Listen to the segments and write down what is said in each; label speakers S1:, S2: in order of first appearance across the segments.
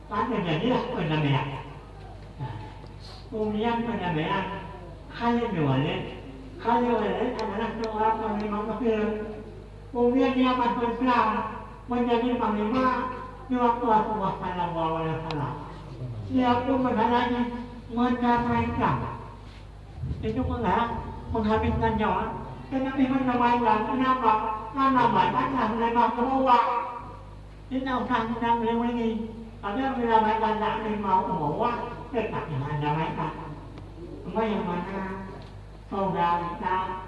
S1: Jadi lah penampilan. Kemudian penampilan kali adalah seorang panglima kafir. Kemudian dia masuk Islam menjadi panglima di waktu Rasulullah Sallallahu Alaihi Wasallam. Dia pun berhalangi mencapai Islam. Itu menghabiskan nyawa. Tetapi menambahkan kenapa? Karena banyaklah mereka berubah. Kita usah sedang lagi. Ada bila mereka tak mau berubah, tetap yang ada mereka. Yang mana saudara kita,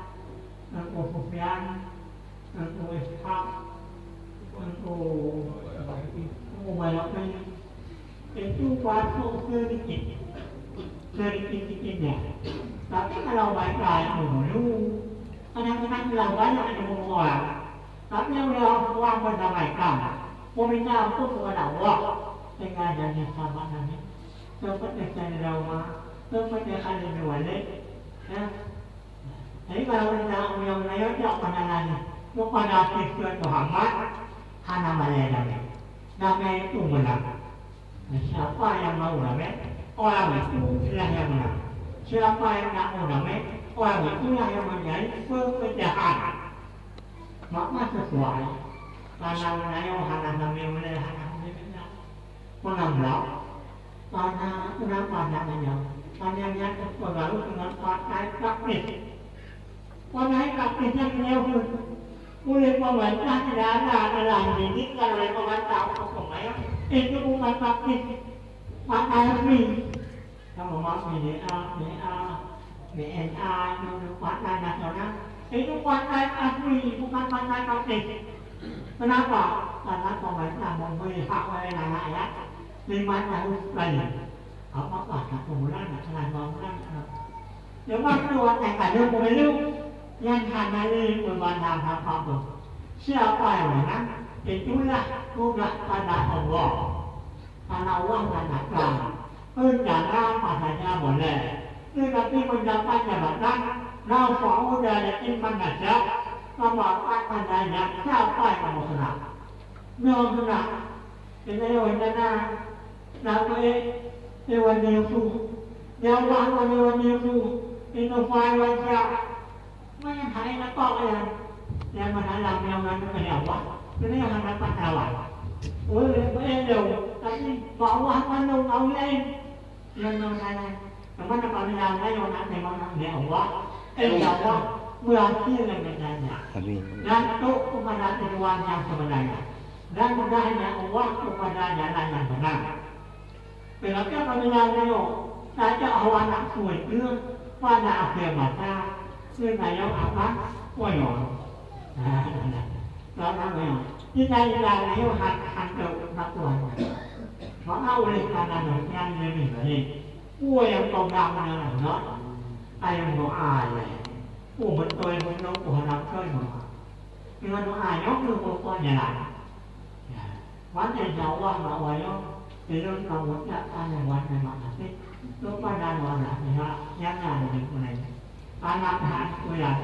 S1: untuk Sufyan, untuk Ishaq, untuk Umayyah itu masuk sedikit-sedikitnya. Tapi kalau mereka dulu, kadang-kadang bilang banyak yang orang. Tapi yang orang berdamaikan, meminta untuk kepada Allah dengan adanya sahabat Nabi. Seperti Sayyidina Umar, seperti Khalid bin Walid. Jadi kalau kita yang tidak pernah nanya kepada Tuhan Muhammad, hanya Malaysia. Namanya itu menang. Siapa yang mau damai, orang itu lah yang menang. Siapa yang tak mau damai, orang itulah yang menjadi pepecahan. Maka sesuai. Karena menayo hana nami mulai hana mengambil. Karena kenapa namanya? Karena yang terpengaruh dengan partai praktis. Partai praktisnya beliau pun oleh pemerintah tidak ada dididik oleh pemerintah hukum itu bukan praktis. Partai resmi. Kamu mau BDA, BNA, itu partai nasional. Itu partai asli, bukan partai praktis. Kenapa? Karena pemerintah memberi hak oleh rakyat 5 tahun sekali. Apakah 1 bulan, 2 bulan? Cuma keluar dari pemilu yang hadiri perbandang apa-apa. Siapa yang menang? Itulah tugas pada Allah. Karena Allah mengatakan, rencana apa saja boleh. Tetapi mendapat jabatan, nafa'u dari iman nasab, kemampuan padanya siapa yang kamu senang. Jangan senang. Kita yang senang. Namanya Dewan Yesus. Jawab Dewan Yesus. Itu faham siap. Mana hari nak kau yang mana lam yang mana kena awak. Kena yang mana dapat awak. Tapi bawa mana orang lain. Yang mana. Mana kalau yang lain orang lain orang dia awak. Allah berarti yang bertanya. Dan itu kepada tujuan yang sebenarnya. Dan mudahnya Allah kepada jalan yang benar. Bila kita mengenal saja awak nak suai itu pada akhir masa sebenarnya apa? Koyon. Karena kita tidak tahu hak Tuhan. Maka oleh karena yang lebih baik, yang kau mana ayam doa ya. Betul betul Tuhan aku itu. Dengan doa yang berpokoknya lah. Wajah Allah bahwa yang itu kamu tak tanya wajah mana sih? Lupa dan wajah yang ada di mana. Anak kuliah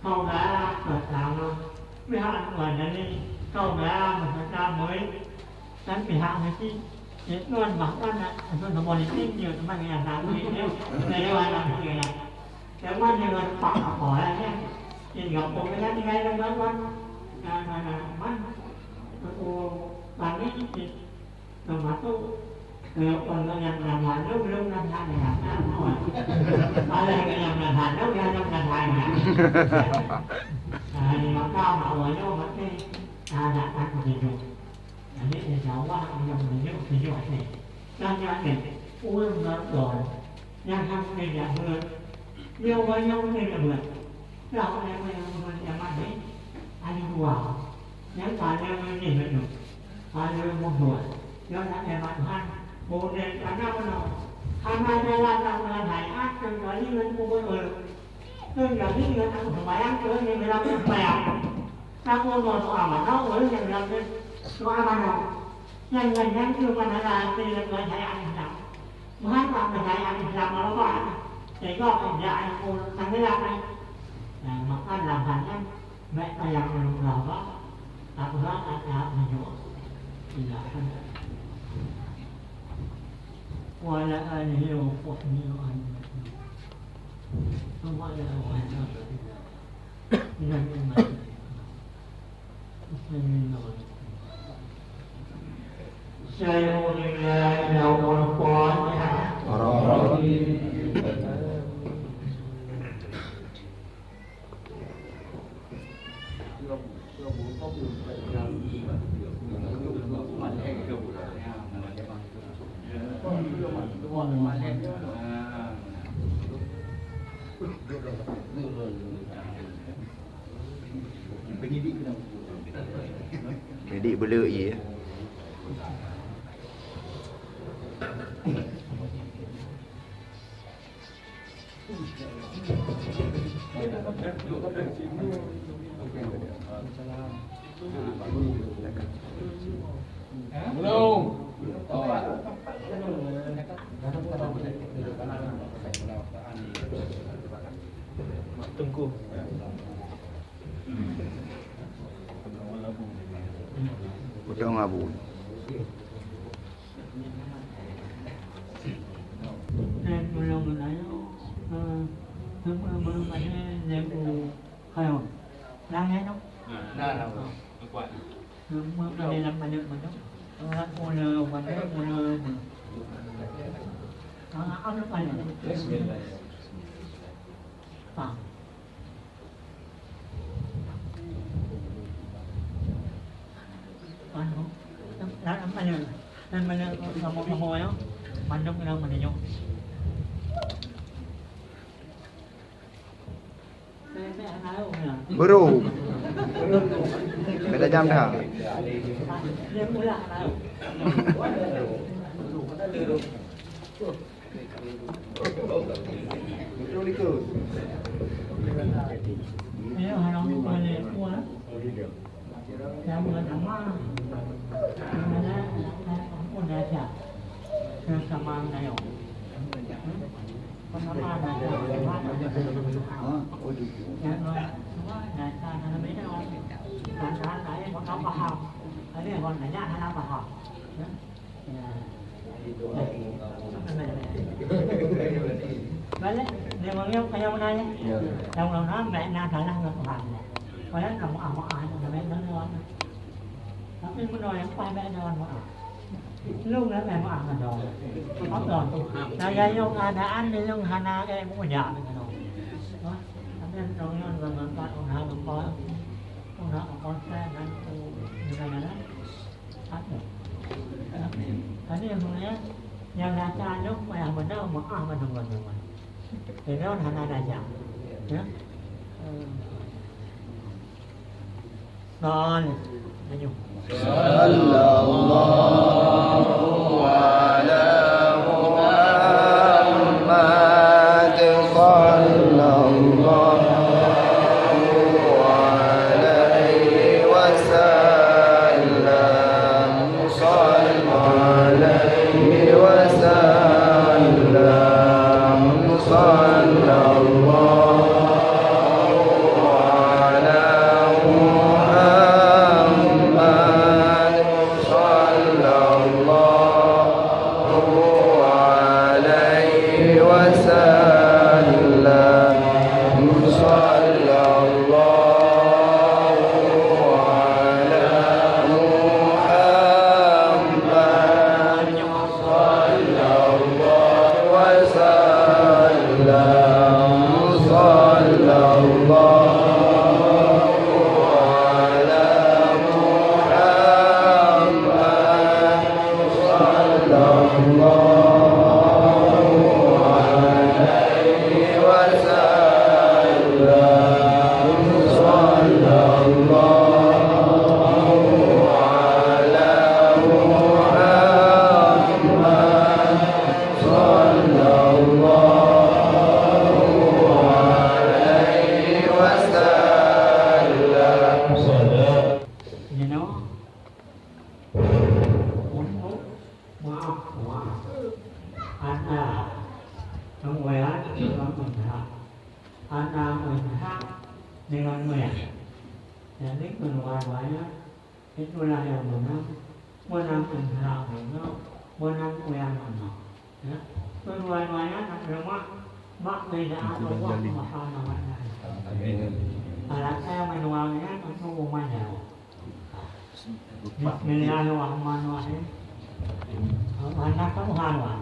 S1: saudara bersama pihak wajah ini saudara bersama mới dan pihak ini itu bahkan itu politik nhiều teman yang kami ini dari mana dia. Cuma dengan Pak Kapolanya, tinggal pokoknya tinggal dengan man, itu kami termasuk orang yang namanya belum namanya, ada yang namanya dia namanya. Di maka awalnya masih ada kan begitu. Jadi insya Allah yang menunjuk tujuh ini. Dan yang ini, ulama yang harus dijaga. Nhiều bao nhiêu người là mượn. Đó là người nhà mạng ấy. Anh wow. Nếu phải là người nhìn được. Phải là một tuổi. Đó là nhà mạng ăn. Bố đề cả năm nào. Hai ra là thải ác trong đó đi lên cô bơi người. Tôi là thích người ăn của máy ăn tới người làm cái bèo. Ta cô ngồi tòa mà nó với người làm cái có ai ban đầu. Nhân nhân chưa ban là thì là người thải ăn sao. Mà hát là người thải ăn làm mà nó có ăn. Thì có hình dạy cô thằng cái làm này mà anh làm thành anh mẹ ta làm được rồi đó tập đó anh làm thì nữa thì là anh وعلى آله وصحبه أجمعين وعلى آله من الأمة مسلمين سيقول الله له الفاتحة
S2: Pendidik bela ye.
S3: Belum.
S4: Tunggu.
S2: Potong abu.
S1: Nên mình nói belum ada yang kayak dah ya dong.
S3: Dah. Kuat.
S1: Belum ada yang banyak banyak. Orang punya banyak punya. Apa banyak? Pak. Ano? Mana kamu ya? Mandok bilang mana yo?
S2: Baru. Beda jam dah.
S1: Dia mula tahu. Ini orang mana kuat? Yang pertama, mana pun ada kesamaan nayo. Pertama ada yang nasa na mấy đâu nasa này bọn nó vào học ở đây còn này nhá nó vào học vậy đấy nếu mà nghe cái ông này trong lòng nó mẹ na thở năng ngược hoàn này có lẽ là một ai mà mẹ nó ngon nó cái muốn nói quay mẹ ngon mà lúc đó mẹ mà ăn rồi có rồi là gây ông đã ăn đi ông Hana cái muốn nhà mình rồi nên trong nhân và con ông nào con xe đang như này đó phát được cái này hôm nay nhà ra cha lúc mà mình đâu mà ăn mình không được mà thì nó thành ra đại dạng nhé rồi để dùng
S2: Sallallahu ala Muhammad sallallahu
S1: dengan melihat. Jadi keluarganya itulah yang menang, menang enggak menang yang menang. Ya, kedua-duanya mak beda Allah Subhanahu wa taala. Alat saya manualnya untuk umumnya. Bismillahirrahmanirrahim. Anak Tuhan wa.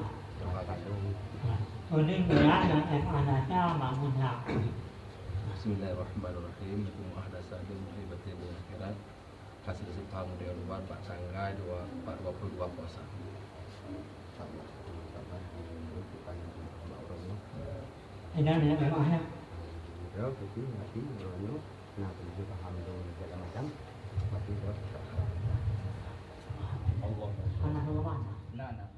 S1: Kemudian dia yang anaknya bangunnya.
S5: Bismillahirrahmanirrahim. Muhammad Sadim Muhibatin Akhirat. Kasih sepaham dia luar Pak Sanggai 22 puasa.
S1: Ini dia memangnya.
S6: Ya, tapi nanti kalau nak pergi paham dulu segala macam, pasti dah.
S3: Allah.
S1: Anak Tuhan.
S3: Nah, nah.